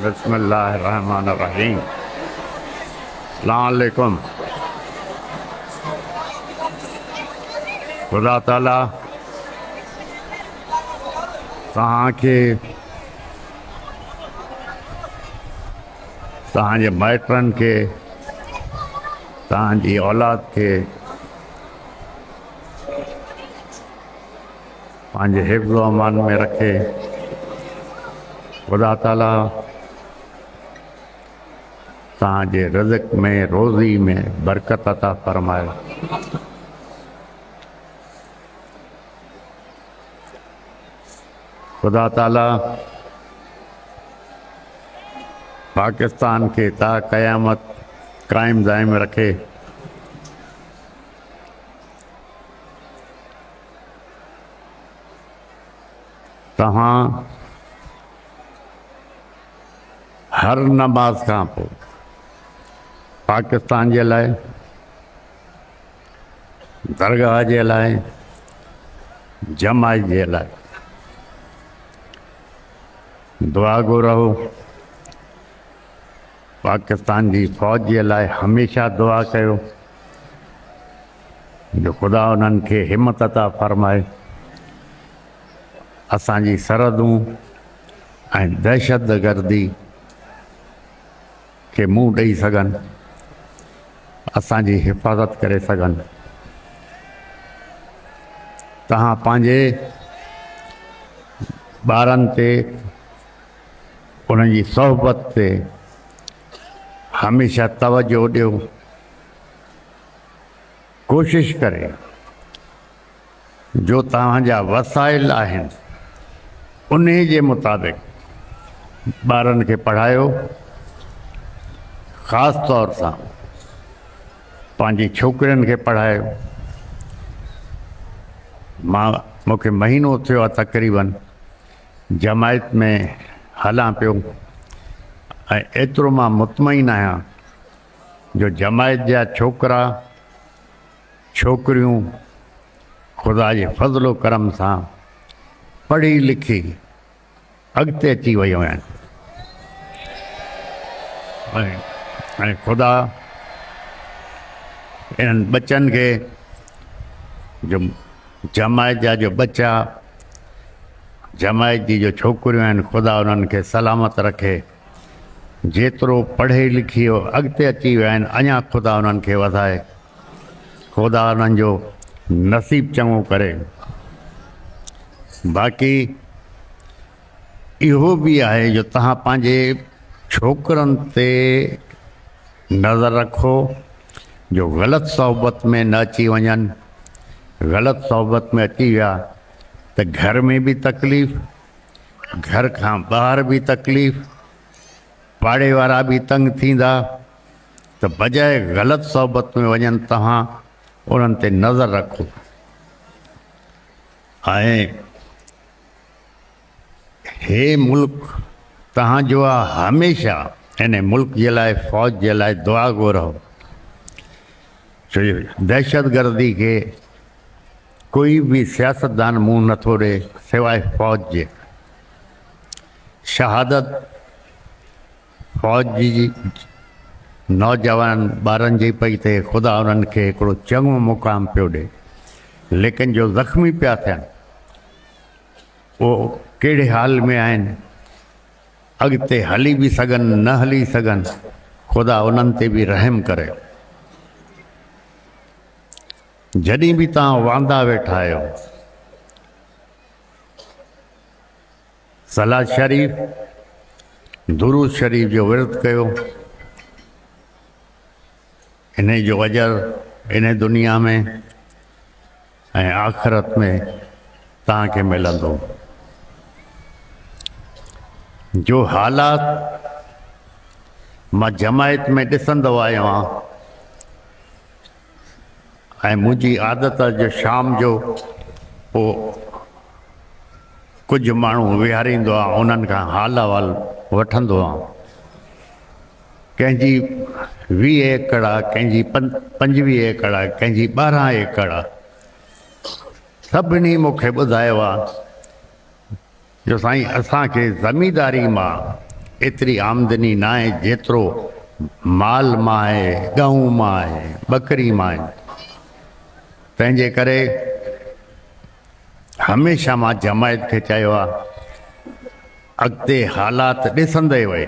बिस्मिल्लाहिर्रहमानिर्रहीम। अस्सलाम वालेकुम। खुदा ताला तव्हांखे तव्हांजे माइटनि खे तव्हांजी औलाद खे पंहिंजे हिफ़्ज़ अमान में रखे। खुदा ताला तव्हांजे रिज़्क़ में रोज़ी में बरकत अता फरमाए। खुदा ताला पाकिस्तान के ता क़यामत कायम दायम रखे। तव्हां हर नमाज खां पोइ पाकिस्तान जे लाइ, दरगाह जे लाइ, जमात जे लाइ दुआ घुरो। पाकिस्तान जी फ़ौज जे लाइ हमेशह दुआ कयो जो ख़ुदा उन्हनि खे हिमत अता फरमाए। असांजी सरहदूं ऐं दहशतगर्दी खे मुंहुं ॾेई सघनि, असांजी हिफ़ाज़त करे सघनि। तव्हां पंहिंजे ॿारनि ते, उन्हनि जी सोहबत ते हमेशह तवजो ॾियो। कोशिश करे जो तव्हांजा वसाइल आहिनि उन जे मुताबिक़ ॿारनि खे पढ़ायो। ख़ासि तौर सां पंहिंजी छोकिरियुनि खे पढ़ायो। मूंखे महीनो थियो आहे तक़रीबन जमायत में हलां पियो ऐं एतिरो मां मुतमइन आहियां जो जमायत जा छोकिरा छोकिरियूं ख़ुदा जे फज़्लो करम सां पढ़ी लिखी अॻिते अची वियूं आहिनि ऐं ख़ुदा इन्हनि बचनि खे जो जमायत जा जो बच्चा, जमायत जी जो छोकिरियूं आहिनि, ख़ुदा उन्हनि खे सलामत रखे। जेतिरो पढ़े लिखी अॻिते अची विया आहिनि अञा ख़ुदा उन्हनि खे वधाए। ख़ुदा उन्हनि जो नसीब चङो करे। बाक़ी इहो बि आहे जो तव्हां पंहिंजे छोकिरनि ते नज़र रखो जो ग़लति सोहबत में न अची वञनि। ग़लति सोहबत में अची विया त घर में बि तकलीफ़, घर खां ॿाहिरि बि तकलीफ़, पाड़े वारा बि तंग थींदा। त बजाए ग़लति सोहबत में वञनि तव्हां उन्हनि ते नज़र रखो। ऐं हे मुल्क तव्हांजो आहे, हमेशह इन मुल्क जे लाइ, फ़ौज जे लाइ दुआ घुरो। छो जो दहशतगर्दी खे कोई बि सियासतदान मुंहुं नथो ॾे सवाइ फ़ौज जे। शहादत फ़ौज जी नौजवान ॿारनि जी पई थिए। ख़ुदा उन्हनि खे हिकिड़ो चङो मुक़ाम पियो ॾे। लेकिन जो ज़ख़्मी पिया थियनि उहो कहिड़े हाल में आहिनि, अॻिते हली बि सघनि न हली सघनि, ख़ुदा उन्हनि ते बि रहम करे। जॾहिं बि तव्हां वांदा वेठा आहियो सलाद शरीफ़, दुरूद शरीफ़ जो विर्द कयो। इन जो अजर इन दुनिया में ऐं आख़िरत में तव्हांखे मिलंदो। जो हालात मां जमायत में ॾिसंदो आयो आहियां ऐं मुंहिंजी आदत जो शाम जो पोइ कुझु माण्हू विहारींदो आहे, उन्हनि खां हाल अहवाल वठंदो आहियां। कंहिंजी 20 एकड़ आहे, कंहिंजी 25 एकड़ आहे, कंहिंजी 12 एकड़ आहे। सभिनी मूंखे ॿुधायो आहे जो साईं असांखे ज़मींदारी मां एतिरी आमदनी ना आहे जेतिरो माल मां आहे, गहूं मां आहे, बकरी मां आहे। तंहिंजे करे हमेशह मां जमायत खे चयो आहे अॻिते हालात ॾिसंदे वए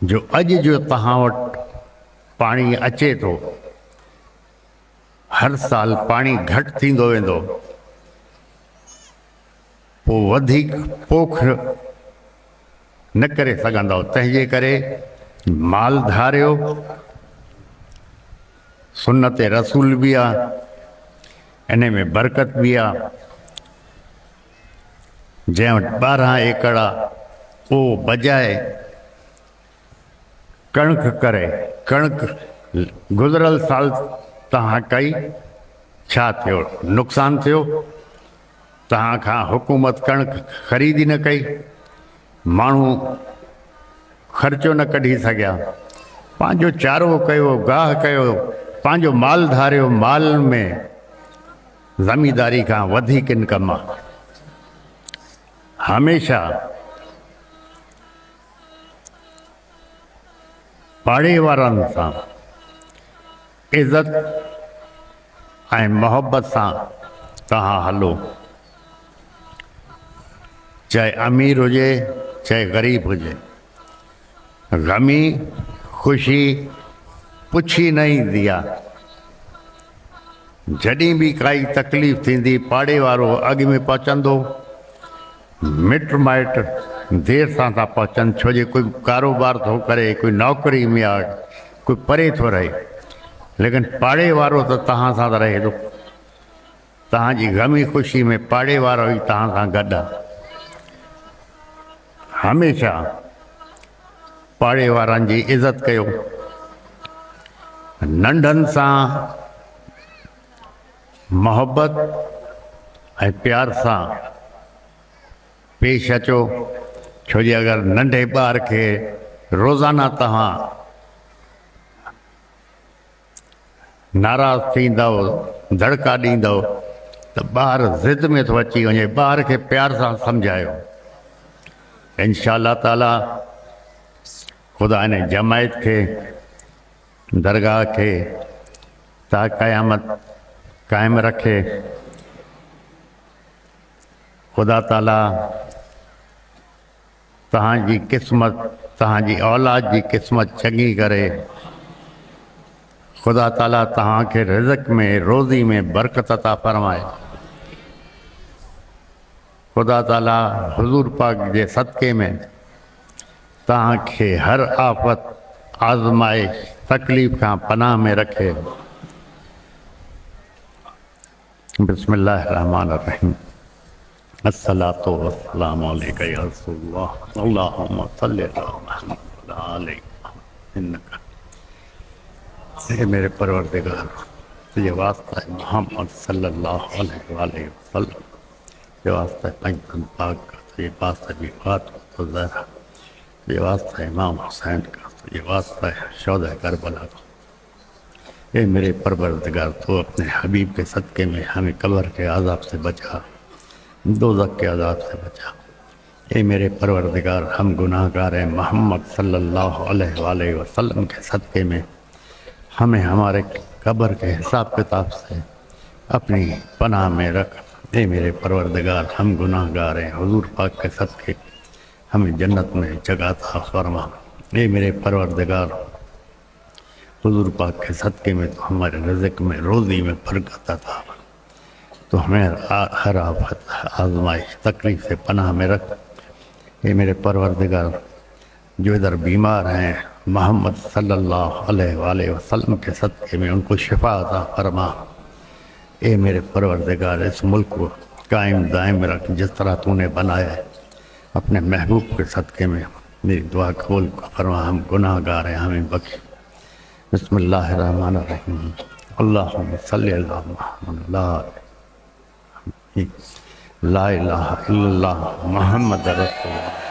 जो अॼु जो तव्हां वटि पाणी अचे थो, हर साल पाणी घटि थींदो वेंदो, पोइ वधीक पोख न करे सघंदव। तंहिंजे करे माल धारियो, सुन्नत रसूल बि आहे, इन में बरकत बि आहे। जंहिं वटि 12 एकड़ आहे उहो बजाए कणक करे, कणक गुज़िरियल साल तव्हां कई, छा थियो? नुक़सानु थियो। तव्हां खां हुकूमत कणक ख़रीदी न कई, माण्हू ख़र्चो न कढी सघिया, पंहिंजो चारो कयो, गाह कयो, पंहिंजो माल धारियो। माल में ज़मींदारी खां वधीक इनकम आहे। हमेशह पाड़े वारनि सां इज़त ऐं मोहब्बत सां तव्हां हलो, चाहे अमीर हुजे चाहे ग़रीब हुजे। ग़मी ख़ुशी पुछी न ईंदी आहे। जॾहिं बि काई तकलीफ़ थींदी, पाड़े वारो अॻु में पहुचंदो, मिट माइट देर सां था पहुचनि, छो जे कोई कारोबार थो करे, कोई नौकरी में आहे, कोई परे थो रहे, लेकिन पाड़े वारो त तव्हां सां त रहे थो। तव्हांजी ग़मी ख़ुशी में पाड़े वारो ई तव्हां सां गॾु आहे। हमेशह पाड़े वारनि जी इज़त कयो, नंढनि सां मोहब्बत ऐं प्यार सां पेश अचो। छो जे अगरि नंढे ॿार खे रोज़ाना तव्हां नाराज़ थींदव, धड़का ॾींदव, त ॿार ज़िद में थो अची वञे। ॿार खे प्यार सां सम्झायो। इंशा अल्लाह ताला ख़ुदा इन जमायत खे, दरगाह खे ता क़यामत क़ाइमु रखे। ख़ुदा ताला तव्हांजी क़िस्मत, तव्हांजी औलाद जी क़िस्मत चङी करे। ख़ुदा ताला तव्हांखे रिज़्क़ में, रोज़ी में बरकत अता फरमाए। ख़ुदा ताला हुज़ूर पाक जे सदक़े में तव्हांखे हर आफ़त, आज़माइश, तकलीफ़ खां पनाह में रखे। बिस्मिल्लाह रहमान रहीम। अस्सलातु वस्सलामु अलैका या रसूलल्लाह, अल्लाहुम्मा सल्लि अला मुहम्मद व अला आलि इन्नका। हे मेरे परवरदिगार, तुझे वास्ता है मोहम्मद सल्लल्लाहु अलैहि वसल्लम, तुझे वास्ता है पंचम पाक का, तुझे वास्ता है फातिमा ज़हरा, तुझे वास्ता है इमाम हुसैन का, तुझे वास्ता है शोहदा करबला का। हे मेरे परवरदिगार, तो अपने हबीब के सदक़े में हमें कब्र के अज़ाब से बचा, दोज़ख के अज़ाब से बचा। हे मेरे परवरदिगार, हम गुनाहगार हैं, मोहम्मद सल्लल्लाहु अलैहि वसल्लम के सदक़े में हमें हमारे कब्र के हिसाब किताब से अपनी पनाह में रख। हे मेरे परवरदिगार, हम गुनाहगार हैं, हुज़ूर पाक के सदक़े हमें जन्नत में जगह अता फरमा। हे मेरे परवरदिगार, हुज़ूर पाक के सदक़े में तो हमारे रिज़्क़ में, रोज़ी में बरकत अता, तो हमें हर आफत, आज़माइश, तकलीफ़ से पनाह में रख। ये मेरे परवरदिगार, जो इधर बीमार हैं, मोहम्मद सल्लल्लाहु अलैहि वसल्लम के सदक़े में उनको शिफा अता फरमा। ए मेरे परवरदिगार, इस मुल्क को कायम दायम रख जिस तरह तूने बनाया है। अपने महबूब के सदक़े में मेरी दुआ कबूल फरमा। हम गुनाहगार हैं, हमें बख्श। बिस्मिल्लाहिर्रहमानिर्रहीम। अल्लाहुम्मा सल्लि अला मुहम्मद ला इलाहा इल्लल्लाह मुहम्मद रसूलुल्लाह।